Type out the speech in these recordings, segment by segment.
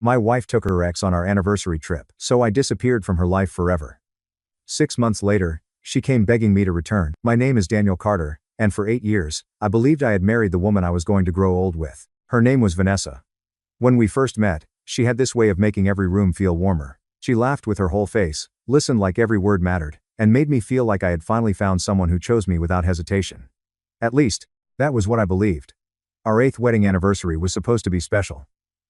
My wife took her ex on our anniversary trip, so I disappeared from her life forever. 6 months later, she came begging me to return. My name is Daniel Carter, and for 8 years, I believed I had married the woman I was going to grow old with. Her name was Vanessa. When we first met, she had this way of making every room feel warmer. She laughed with her whole face, listened like every word mattered, and made me feel like I had finally found someone who chose me without hesitation. At least, that was what I believed. Our 8th wedding anniversary was supposed to be special.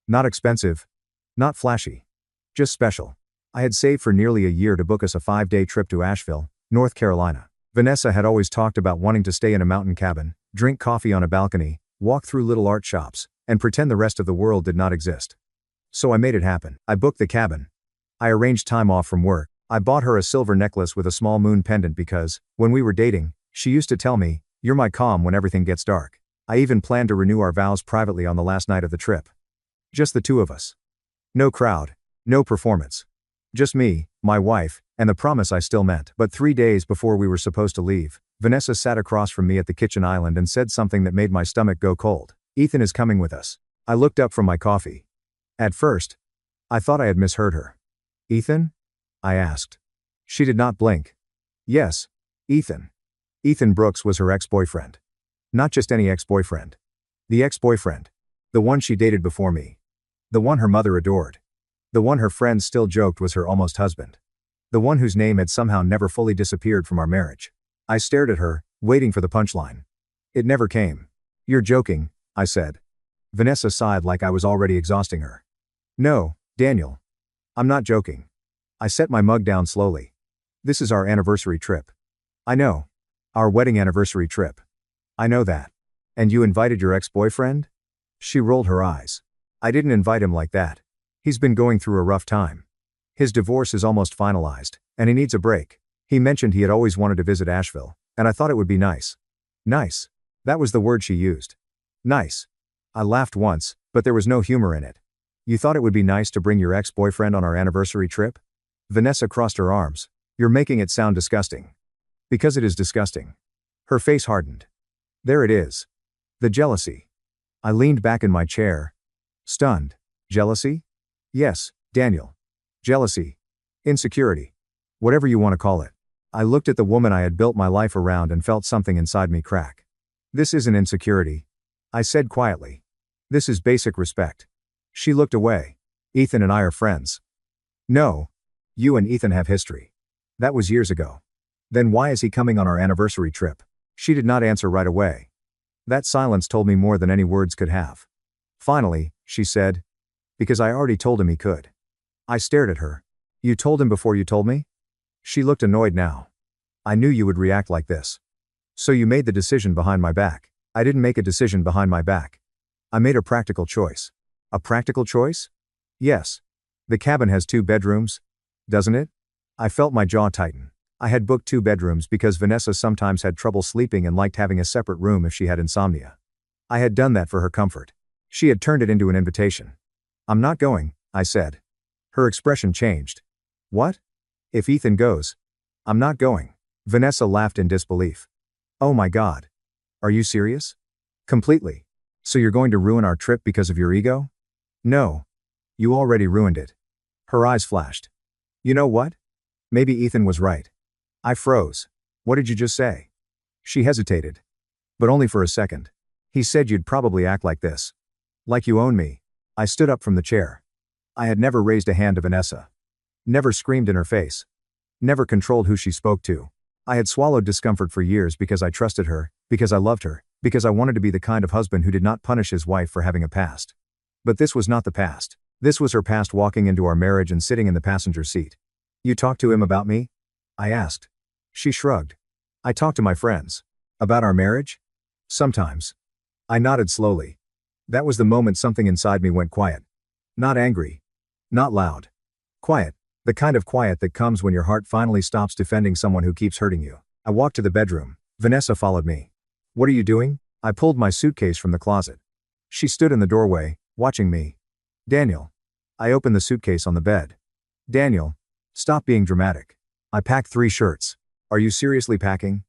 Not expensive. Not flashy. Just special. I had saved for nearly a year to book us a 5-day trip to Asheville, North Carolina. Vanessa had always talked about wanting to stay in a mountain cabin, drink coffee on a balcony, walk through little art shops, and pretend the rest of the world did not exist. So I made it happen. I booked the cabin. I arranged time off from work. I bought her a silver necklace with a small moon pendant because, when we were dating, she used to tell me, "You're my calm when everything gets dark." I even planned to renew our vows privately on the last night of the trip. Just the two of us. No crowd. No performance. Just me, my wife, and the promise I still meant. But 3 days before we were supposed to leave, Vanessa sat across from me at the kitchen island and said something that made my stomach go cold. "Ethan is coming with us." I looked up from my coffee. At first, I thought I had misheard her. "Ethan?" I asked. She did not blink. Yes, Ethan. Ethan Brooks was her ex-boyfriend. Not just any ex-boyfriend. The ex-boyfriend. The one she dated before me. The one her mother adored. The one her friends still joked was her almost husband. The one whose name had somehow never fully disappeared from our marriage. I stared at her, waiting for the punchline. It never came. "You're joking," I said. Vanessa sighed like I was already exhausting her. "No, Daniel. I'm not joking." I set my mug down slowly. "This is our anniversary trip." "I know. Our wedding anniversary trip." "I know that. And you invited your ex-boyfriend?" She rolled her eyes. "I didn't invite him like that. He's been going through a rough time. His divorce is almost finalized, and he needs a break. He mentioned he had always wanted to visit Asheville, and I thought it would be nice." Nice. That was the word she used. Nice. I laughed once, but there was no humor in it. "You thought it would be nice to bring your ex-boyfriend on our anniversary trip?" Vanessa crossed her arms. "You're making it sound disgusting." "Because it is disgusting." Her face hardened. "There it is. The jealousy." I leaned back in my chair. Stunned. Jealousy? Yes, Daniel. Jealousy. Insecurity. Whatever you want to call it. I looked at the woman I had built my life around and felt something inside me crack. "This isn't insecurity," I said quietly. "This is basic respect." She looked away. "Ethan and I are friends." "No. You and Ethan have history." "That was years ago." "Then why is he coming on our anniversary trip?" She did not answer right away. That silence told me more than any words could have. Finally, she said, "Because I already told him he could." I stared at her. "You told him before you told me?" She looked annoyed now. "I knew you would react like this." "So you made the decision behind my back." "I didn't make a decision behind my back. I made a practical choice." "A practical choice?" "Yes. The cabin has 2 bedrooms. Doesn't it?" I felt my jaw tighten. I had booked 2 bedrooms because Vanessa sometimes had trouble sleeping and liked having a separate room if she had insomnia. I had done that for her comfort. She had turned it into an invitation. "I'm not going," I said. Her expression changed. "What?" "If Ethan goes." "I'm not going." Vanessa laughed in disbelief. "Oh my God. Are you serious?" "Completely. So you're going to ruin our trip because of your ego?" "No. You already ruined it." Her eyes flashed. "You know what? Maybe Ethan was right." I froze. "What did you just say?" She hesitated. "But only for a second. He said you'd probably act like this. Like you own me." I stood up from the chair. I had never raised a hand to Vanessa. Never screamed in her face. Never controlled who she spoke to. I had swallowed discomfort for years because I trusted her, because I loved her, because I wanted to be the kind of husband who did not punish his wife for having a past. But this was not the past. This was her past walking into our marriage and sitting in the passenger seat. "You talked to him about me?" I asked. She shrugged. "I talked to my friends." "About our marriage?" "Sometimes." I nodded slowly. That was the moment something inside me went quiet. Not angry. Not loud. Quiet. The kind of quiet that comes when your heart finally stops defending someone who keeps hurting you. I walked to the bedroom. Vanessa followed me. "What are you doing?" I pulled my suitcase from the closet. She stood in the doorway, watching me. "Daniel." I opened the suitcase on the bed. "Daniel. Stop being dramatic." I packed 3 shirts. "Are you seriously packing?"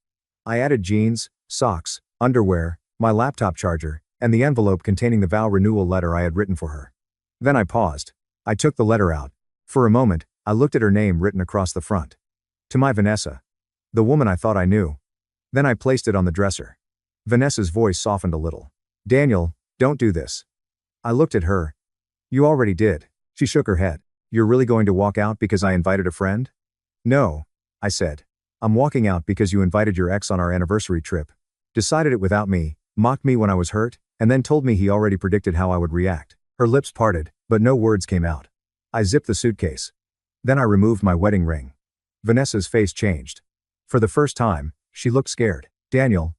I added jeans, socks, underwear, my laptop charger, and the envelope containing the vow renewal letter I had written for her. Then I paused. I took the letter out. For a moment, I looked at her name written across the front. To my Vanessa. The woman I thought I knew. Then I placed it on the dresser. Vanessa's voice softened a little. Daniel, don't do this. I looked at her. You already did. She shook her head. You're really going to walk out because I invited a friend? No, I said. I'm walking out because you invited your ex on our anniversary trip. Decided it without me, mocked me when I was hurt, and then told me he already predicted how I would react. Her lips parted, but no words came out. I zipped the suitcase. Then I removed my wedding ring. Vanessa's face changed. For the first time, she looked scared. Daniel.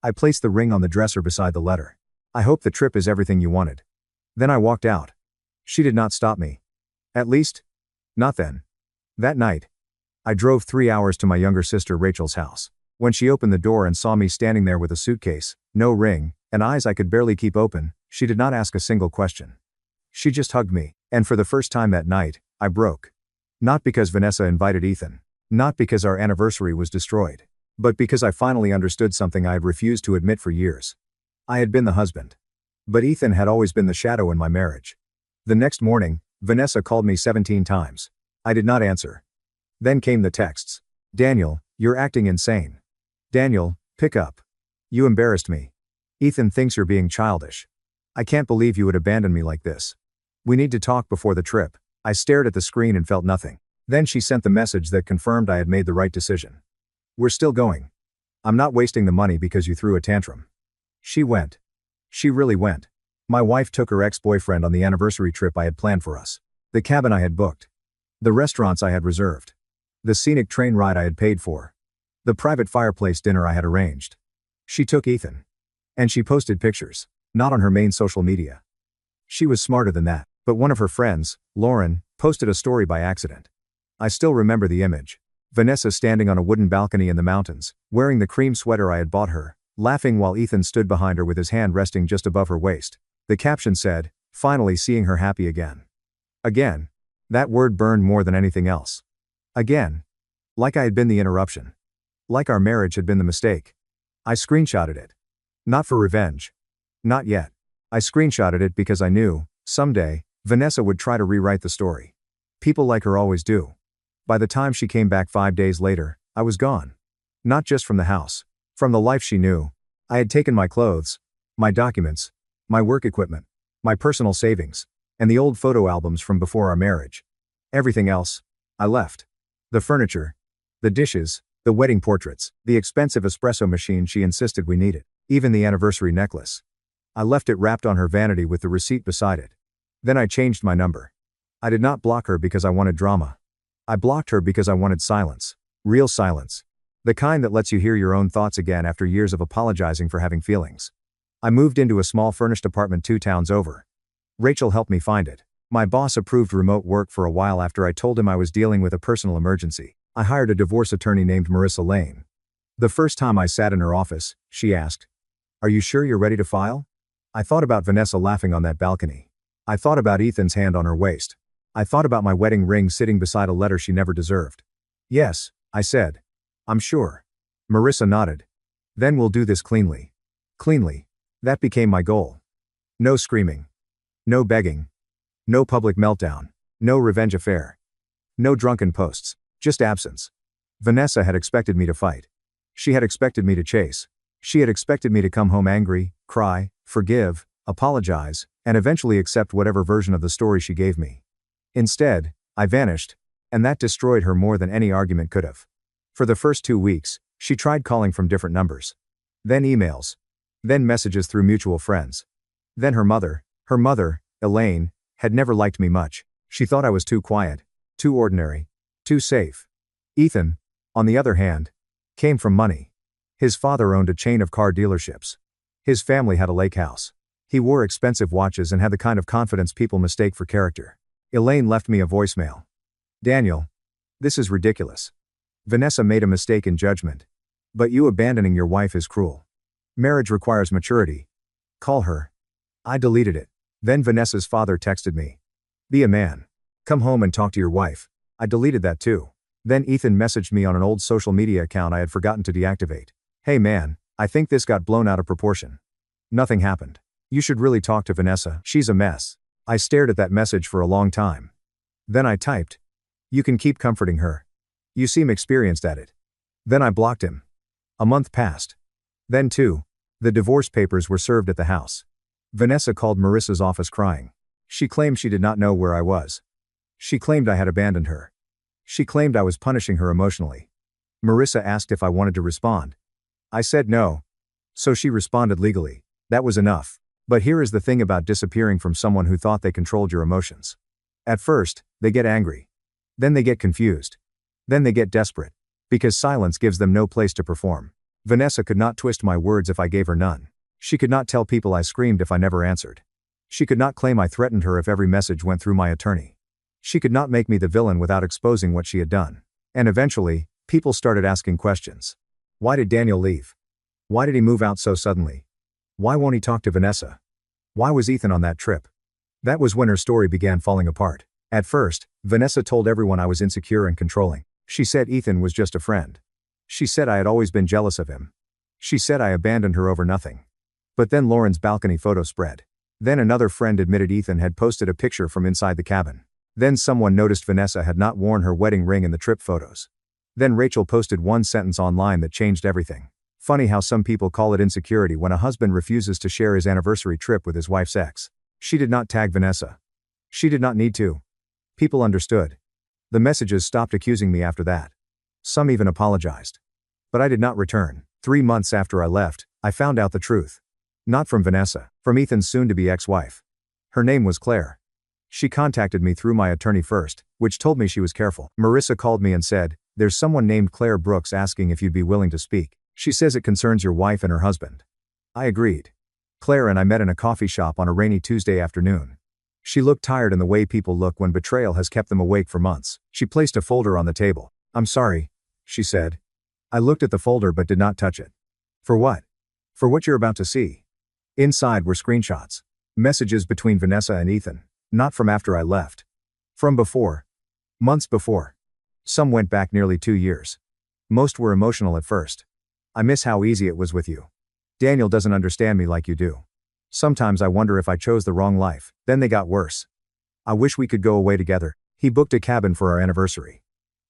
I placed the ring on the dresser beside the letter. I hope the trip is everything you wanted. Then I walked out. She did not stop me. At least, not then. That night, I drove 3 hours to my younger sister Rachel's house. When she opened the door and saw me standing there with a suitcase, no ring, and eyes I could barely keep open, she did not ask a single question. She just hugged me, and for the first time that night, I broke. Not because Vanessa invited Ethan. Not because our anniversary was destroyed. But because I finally understood something I had refused to admit for years. I had been the husband. But Ethan had always been the shadow in my marriage. The next morning, Vanessa called me 17 times. I did not answer. Then came the texts. Daniel, you're acting insane. Daniel, pick up. You embarrassed me. Ethan thinks you're being childish. I can't believe you would abandon me like this. We need to talk before the trip. I stared at the screen and felt nothing. Then she sent the message that confirmed I had made the right decision. We're still going. I'm not wasting the money because you threw a tantrum. She went. She really went. My wife took her ex-boyfriend on the anniversary trip I had planned for us. The cabin I had booked. The restaurants I had reserved. The scenic train ride I had paid for. The private fireplace dinner I had arranged. She took Ethan. And she posted pictures. Not on her main social media. She was smarter than that, but one of her friends, Lauren, posted a story by accident. I still remember the image. Vanessa standing on a wooden balcony in the mountains, wearing the cream sweater I had bought her, laughing while Ethan stood behind her with his hand resting just above her waist. The caption said, finally seeing her happy again. Again. That word burned more than anything else. Again. Like I had been the interruption. Like our marriage had been the mistake. I screenshotted it. Not for revenge. Not yet. I screenshotted it because I knew, someday, Vanessa would try to rewrite the story. People like her always do. By the time she came back 5 days later, I was gone. Not just from the house. From the life she knew. I had taken my clothes, my documents, my work equipment, my personal savings, and the old photo albums from before our marriage. Everything else, I left. The furniture, the dishes, the wedding portraits, the expensive espresso machine she insisted we needed, even the anniversary necklace. I left it wrapped on her vanity with the receipt beside it. Then I changed my number. I did not block her because I wanted drama. I blocked her because I wanted silence. Real silence. The kind that lets you hear your own thoughts again after years of apologizing for having feelings. I moved into a small furnished apartment 2 towns over. Rachel helped me find it. My boss approved remote work for a while after I told him I was dealing with a personal emergency. I hired a divorce attorney named Marissa Lane. The first time I sat in her office, she asked, "Are you sure you're ready to file?" I thought about Vanessa laughing on that balcony. I thought about Ethan's hand on her waist. I thought about my wedding ring sitting beside a letter she never deserved. "Yes," I said. "I'm sure." Marissa nodded. "Then we'll do this cleanly." Cleanly. That became my goal. No screaming. No begging. No public meltdown. No revenge affair. No drunken posts. Just absence. Vanessa had expected me to fight. She had expected me to chase. She had expected me to come home angry, cry, forgive, apologize, and eventually accept whatever version of the story she gave me. Instead, I vanished, and that destroyed her more than any argument could have. For the first 2 weeks, she tried calling from different numbers. Then emails. Then messages through mutual friends. Then her mother, Elaine, had never liked me much. She thought I was too quiet, too ordinary, too safe. Ethan, on the other hand, came from money. His father owned a chain of car dealerships. His family had a lake house. He wore expensive watches and had the kind of confidence people mistake for character. Elaine left me a voicemail. "Daniel, this is ridiculous. Vanessa made a mistake in judgment. But you abandoning your wife is cruel. Marriage requires maturity. Call her." I deleted it. Then Vanessa's father texted me. "Be a man. Come home and talk to your wife." I deleted that too. Then Ethan messaged me on an old social media account I had forgotten to deactivate. "Hey man, I think this got blown out of proportion. Nothing happened. You should really talk to Vanessa. She's a mess." I stared at that message for a long time. Then I typed, "You can keep comforting her. You seem experienced at it." Then I blocked him. A month passed. Then two. The divorce papers were served at the house. Vanessa called Marissa's office crying. She claimed she did not know where I was. She claimed I had abandoned her. She claimed I was punishing her emotionally. Marissa asked if I wanted to respond. I said no. So she responded legally. That was enough. But here is the thing about disappearing from someone who thought they controlled your emotions. At first, they get angry. Then they get confused. Then they get desperate. Because silence gives them no place to perform. Vanessa could not twist my words if I gave her none. She could not tell people I screamed if I never answered. She could not claim I threatened her if every message went through my attorney. She could not make me the villain without exposing what she had done. And eventually, people started asking questions. Why did Daniel leave? Why did he move out so suddenly? Why won't he talk to Vanessa? Why was Ethan on that trip? That was when her story began falling apart. At first, Vanessa told everyone I was insecure and controlling. She said Ethan was just a friend. She said I had always been jealous of him. She said I abandoned her over nothing. But then Lauren's balcony photo spread. Then another friend admitted Ethan had posted a picture from inside the cabin. Then someone noticed Vanessa had not worn her wedding ring in the trip photos. Then Rachel posted one sentence online that changed everything. Funny how some people call it insecurity when a husband refuses to share his anniversary trip with his wife's ex. She did not tag Vanessa. She did not need to. People understood. The messages stopped accusing me after that. Some even apologized. But I did not return. 3 months after I left, I found out the truth. Not from Vanessa, from Ethan's soon-to-be ex-wife. Her name was Claire. She contacted me through my attorney first, which told me she was careful. Marissa called me and said, "There's someone named Claire Brooks asking if you'd be willing to speak. She says it concerns your wife and her husband." I agreed. Claire and I met in a coffee shop on a rainy Tuesday afternoon. She looked tired in the way people look when betrayal has kept them awake for months. She placed a folder on the table. "I'm sorry," she said. I looked at the folder but did not touch it. "For what?" "For what you're about to see." Inside were screenshots. Messages between Vanessa and Ethan. Not from after I left. From before. Months before. Some went back nearly 2 years. Most were emotional at first. "I miss how easy it was with you. Daniel doesn't understand me like you do. Sometimes I wonder if I chose the wrong life." Then they got worse. "I wish we could go away together. He booked a cabin for our anniversary.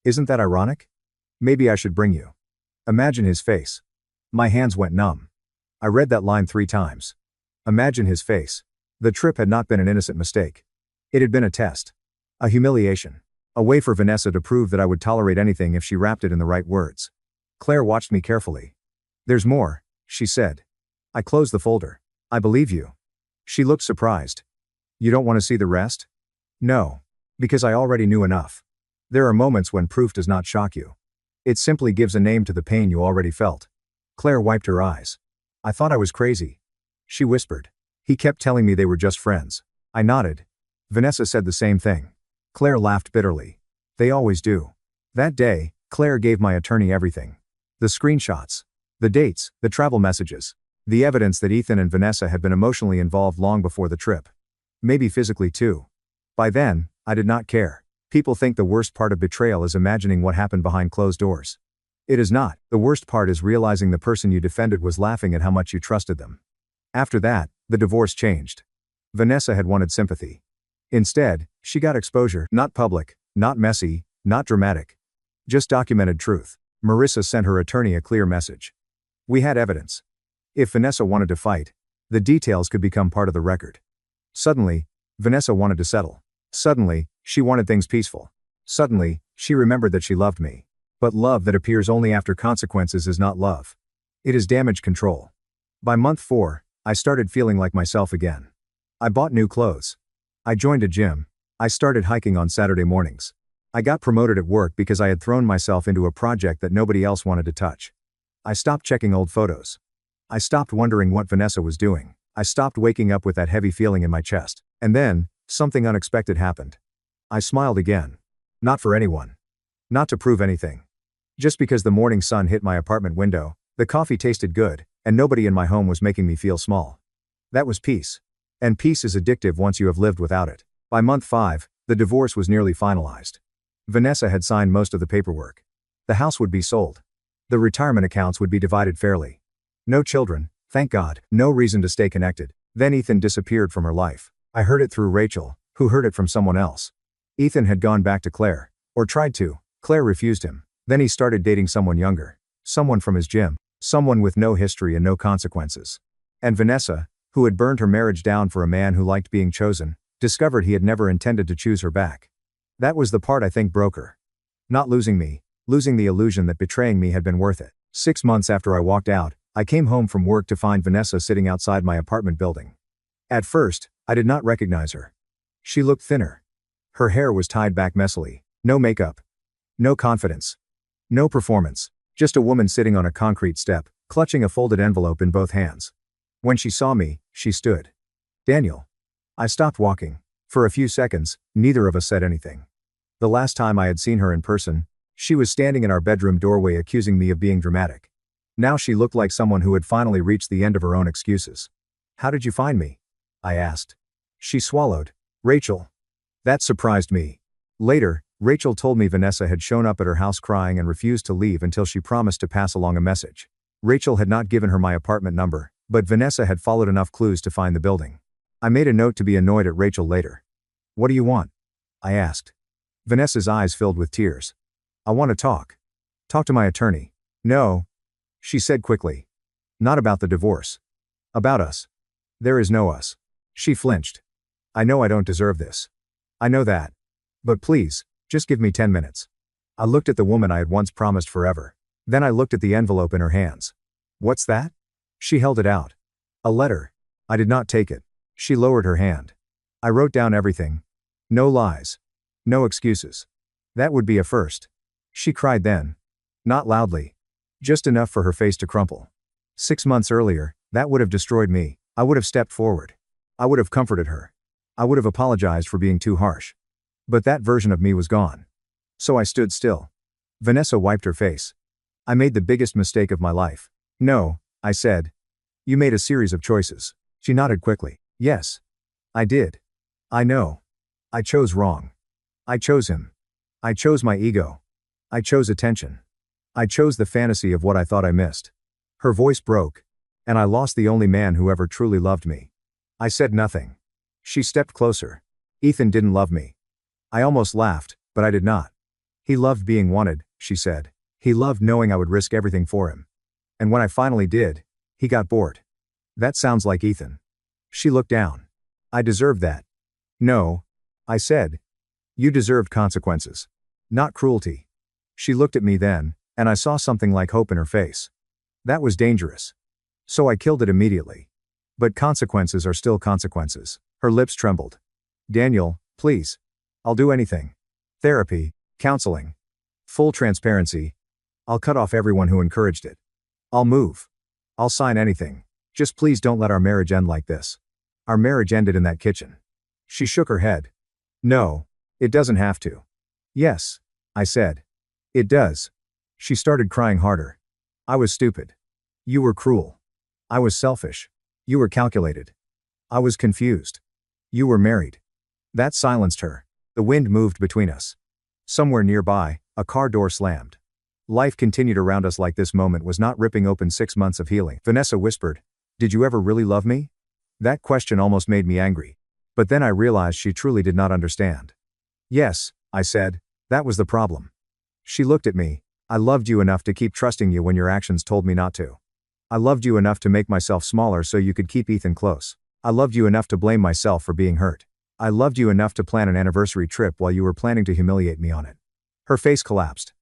Isn't that ironic? Maybe I should bring you." Imagine his face. My hands went numb. I read that line 3 times. Imagine his face. The trip had not been an innocent mistake. It had been a test. A humiliation. A way for Vanessa to prove that I would tolerate anything if she wrapped it in the right words. Claire watched me carefully. "There's more," she said. I closed the folder. "I believe you." She looked surprised. "You don't want to see the rest?" "No. Because I already knew enough." There are moments when proof does not shock you. It simply gives a name to the pain you already felt. Claire wiped her eyes. "I thought I was crazy," she whispered. "He kept telling me they were just friends." I nodded. Vanessa said the same thing. Claire laughed bitterly. "They always do." That day, Claire gave my attorney everything. The screenshots. The dates, the travel messages. The evidence that Ethan and Vanessa had been emotionally involved long before the trip. Maybe physically too. By then, I did not care. People think the worst part of betrayal is imagining what happened behind closed doors. It is not. The worst part is realizing the person you defended was laughing at how much you trusted them. After that, the divorce changed. Vanessa had wanted sympathy. Instead, she got exposure, not public, not messy, not dramatic. Just documented truth. Marissa sent her attorney a clear message. We had evidence. If Vanessa wanted to fight, the details could become part of the record. Suddenly, Vanessa wanted to settle. Suddenly, she wanted things peaceful. Suddenly, she remembered that she loved me. But love that appears only after consequences is not love. It is damage control. By month 4, I started feeling like myself again. I bought new clothes. I joined a gym. I started hiking on Saturday mornings. I got promoted at work because I had thrown myself into a project that nobody else wanted to touch. I stopped checking old photos. I stopped wondering what Vanessa was doing. I stopped waking up with that heavy feeling in my chest. And then, something unexpected happened. I smiled again. Not for anyone. Not to prove anything. Just because the morning sun hit my apartment window, the coffee tasted good, and nobody in my home was making me feel small. That was peace. And peace is addictive once you have lived without it. By month 5, the divorce was nearly finalized. Vanessa had signed most of the paperwork. The house would be sold. The retirement accounts would be divided fairly. No children, thank God, no reason to stay connected. Then Ethan disappeared from her life. I heard it through Rachel, who heard it from someone else. Ethan had gone back to Claire. Or tried to. Claire refused him. Then he started dating someone younger. Someone from his gym. Someone with no history and no consequences. And Vanessa, who had burned her marriage down for a man who liked being chosen, discovered he had never intended to choose her back. That was the part I think broke her. Not losing me, losing the illusion that betraying me had been worth it. 6 months after I walked out, I came home from work to find Vanessa sitting outside my apartment building. At first, I did not recognize her. She looked thinner. Her hair was tied back messily. No makeup. No confidence. No performance. Just a woman sitting on a concrete step, clutching a folded envelope in both hands. When she saw me, she stood. Daniel. I stopped walking. For a few seconds, neither of us said anything. The last time I had seen her in person, she was standing in our bedroom doorway accusing me of being dramatic. Now she looked like someone who had finally reached the end of her own excuses. How did you find me? I asked. She swallowed. Rachel. That surprised me. Later, Rachel told me Vanessa had shown up at her house crying and refused to leave until she promised to pass along a message. Rachel had not given her my apartment number, but Vanessa had followed enough clues to find the building. I made a note to be annoyed at Rachel later. What do you want? I asked. Vanessa's eyes filled with tears. I want to talk. Talk to my attorney. No. She said quickly. Not about the divorce. About us. There is no us. She flinched. I know I don't deserve this. I know that. But please, just give me 10 minutes. I looked at the woman I had once promised forever. Then I looked at the envelope in her hands. What's that? She held it out. A letter. I did not take it. She lowered her hand. I wrote down everything. No lies. No excuses. That would be a first. She cried then. Not loudly. Just enough for her face to crumple. 6 months earlier, that would have destroyed me. I would have stepped forward. I would have comforted her. I would have apologized for being too harsh. But that version of me was gone. So I stood still. Vanessa wiped her face. I made the biggest mistake of my life. No, I said. You made a series of choices. She nodded quickly. Yes. I did. I know. I chose wrong. I chose him. I chose my ego. I chose attention. I chose the fantasy of what I thought I missed. Her voice broke. And I lost the only man who ever truly loved me. I said nothing. She stepped closer. Ethan didn't love me. I almost laughed, but I did not. He loved being wanted, she said. He loved knowing I would risk everything for him. And when I finally did, he got bored. That sounds like Ethan. She looked down. I deserved that. No. I said. You deserved consequences. Not cruelty. She looked at me then, and I saw something like hope in her face. That was dangerous. So I killed it immediately. But consequences are still consequences. Her lips trembled. Daniel, please. I'll do anything. Therapy, counseling. Full transparency. I'll cut off everyone who encouraged it. I'll move. I'll sign anything. Just please don't let our marriage end like this. Our marriage ended in that kitchen. She shook her head. No, it doesn't have to. Yes, I said. It does. She started crying harder. I was stupid. You were cruel. I was selfish. You were calculated. I was confused. You were married. That silenced her. The wind moved between us. Somewhere nearby, a car door slammed. Life continued around us like this moment was not ripping open 6 months of healing. Vanessa whispered, "Did you ever really love me?" That question almost made me angry. But then I realized she truly did not understand. Yes, I said, that was the problem. She looked at me. I loved you enough to keep trusting you when your actions told me not to. I loved you enough to make myself smaller so you could keep Ethan close. I loved you enough to blame myself for being hurt. I loved you enough to plan an anniversary trip while you were planning to humiliate me on it. Her face collapsed.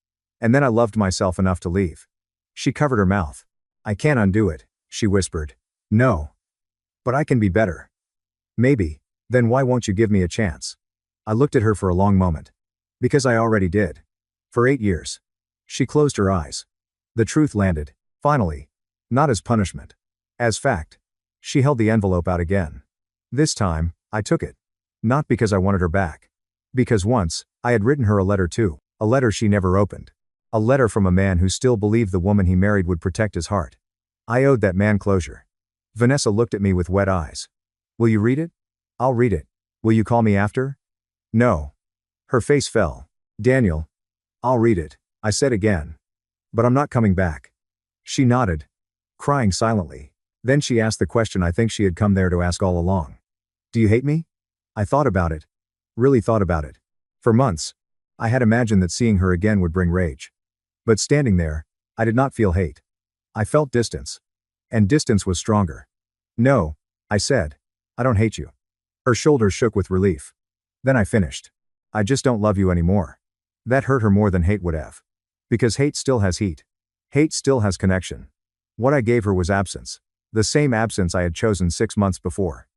And then I loved myself enough to leave. She covered her mouth. I can't undo it, she whispered. No. But I can be better. Maybe. Then why won't you give me a chance? I looked at her for a long moment. Because I already did. For 8 years. She closed her eyes. The truth landed, finally. Not as punishment. As fact. She held the envelope out again. This time, I took it. Not because I wanted her back. Because once, I had written her a letter too. A letter she never opened. A letter from a man who still believed the woman he married would protect his heart. I owed that man closure. Vanessa looked at me with wet eyes. Will you read it? I'll read it. Will you call me after? No. Her face fell. Daniel. I'll read it, I said again. But I'm not coming back. She nodded. Crying silently. Then she asked the question I think she had come there to ask all along. Do you hate me? I thought about it. Really thought about it. For months. I had imagined that seeing her again would bring rage. But standing there, I did not feel hate. I felt distance. And distance was stronger. No, I said. I don't hate you. Her shoulders shook with relief. Then I finished. I just don't love you anymore. That hurt her more than hate would have. Because hate still has heat. Hate still has connection. What I gave her was absence. The same absence I had chosen 6 months before.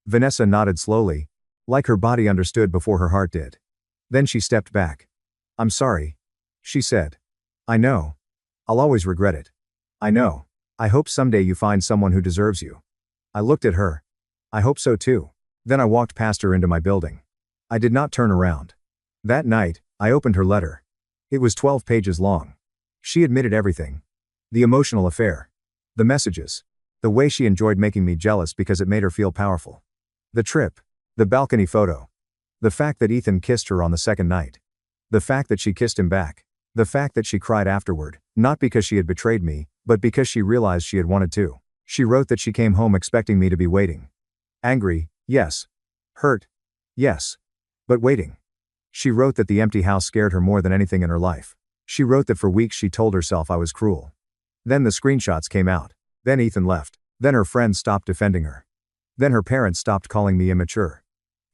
Vanessa nodded slowly, like her body understood before her heart did. Then she stepped back. I'm sorry, she said. I know. I'll always regret it. I know. I hope someday you find someone who deserves you. I looked at her. I hope so too. Then I walked past her into my building. I did not turn around. That night, I opened her letter. It was 12 pages long. She admitted everything. The emotional affair. The messages. The way she enjoyed making me jealous because it made her feel powerful. The trip. The balcony photo. The fact that Ethan kissed her on the second night. The fact that she kissed him back. The fact that she cried afterward, not because she had betrayed me, but because she realized she had wanted to. She wrote that she came home expecting me to be waiting. Angry, yes. Hurt, yes. But waiting. She wrote that the empty house scared her more than anything in her life. She wrote that for weeks she told herself I was cruel. Then the screenshots came out. Then Ethan left. Then her friends stopped defending her. Then her parents stopped calling me immature.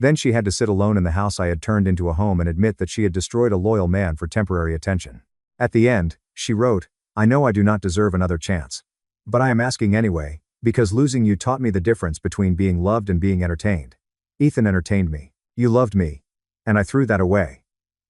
Then she had to sit alone in the house I had turned into a home and admit that she had destroyed a loyal man for temporary attention. At the end, she wrote, I know I do not deserve another chance. But I am asking anyway, because losing you taught me the difference between being loved and being entertained. Ethan entertained me. You loved me. And I threw that away.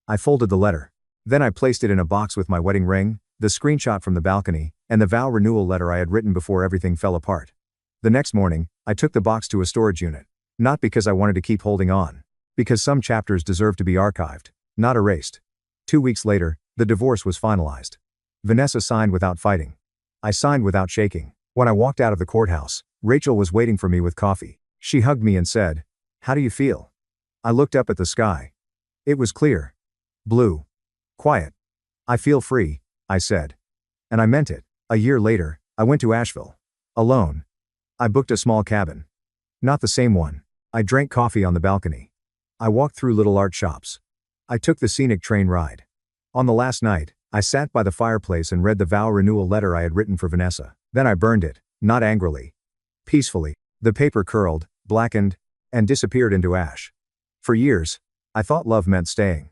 I folded the letter. Then I placed it in a box with my wedding ring, the screenshot from the balcony, and the vow renewal letter I had written before everything fell apart. The next morning, I took the box to a storage unit. Not because I wanted to keep holding on. Because some chapters deserve to be archived, not erased. 2 weeks later, the divorce was finalized. Vanessa signed without fighting. I signed without shaking. When I walked out of the courthouse, Rachel was waiting for me with coffee. She hugged me and said, How do you feel? I looked up at the sky. It was clear. Blue. Quiet. I feel free, I said. And I meant it. A year later, I went to Asheville. Alone. I booked a small cabin. Not the same one. I drank coffee on the balcony. I walked through little art shops. I took the scenic train ride. On the last night, I sat by the fireplace and read the vow renewal letter I had written for Vanessa. Then I burned it, not angrily. Peacefully. The paper curled, blackened, and disappeared into ash. For years, I thought love meant staying.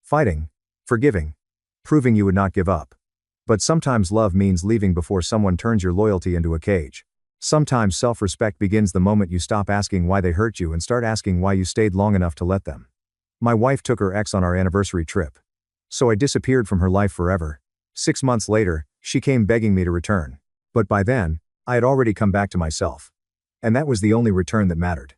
Fighting. Forgiving. Proving you would not give up. But sometimes love means leaving before someone turns your loyalty into a cage. Sometimes self-respect begins the moment you stop asking why they hurt you and start asking why you stayed long enough to let them. My wife took her ex on our anniversary trip. So I disappeared from her life forever. 6 months later, she came begging me to return. But by then, I had already come back to myself. And that was the only return that mattered.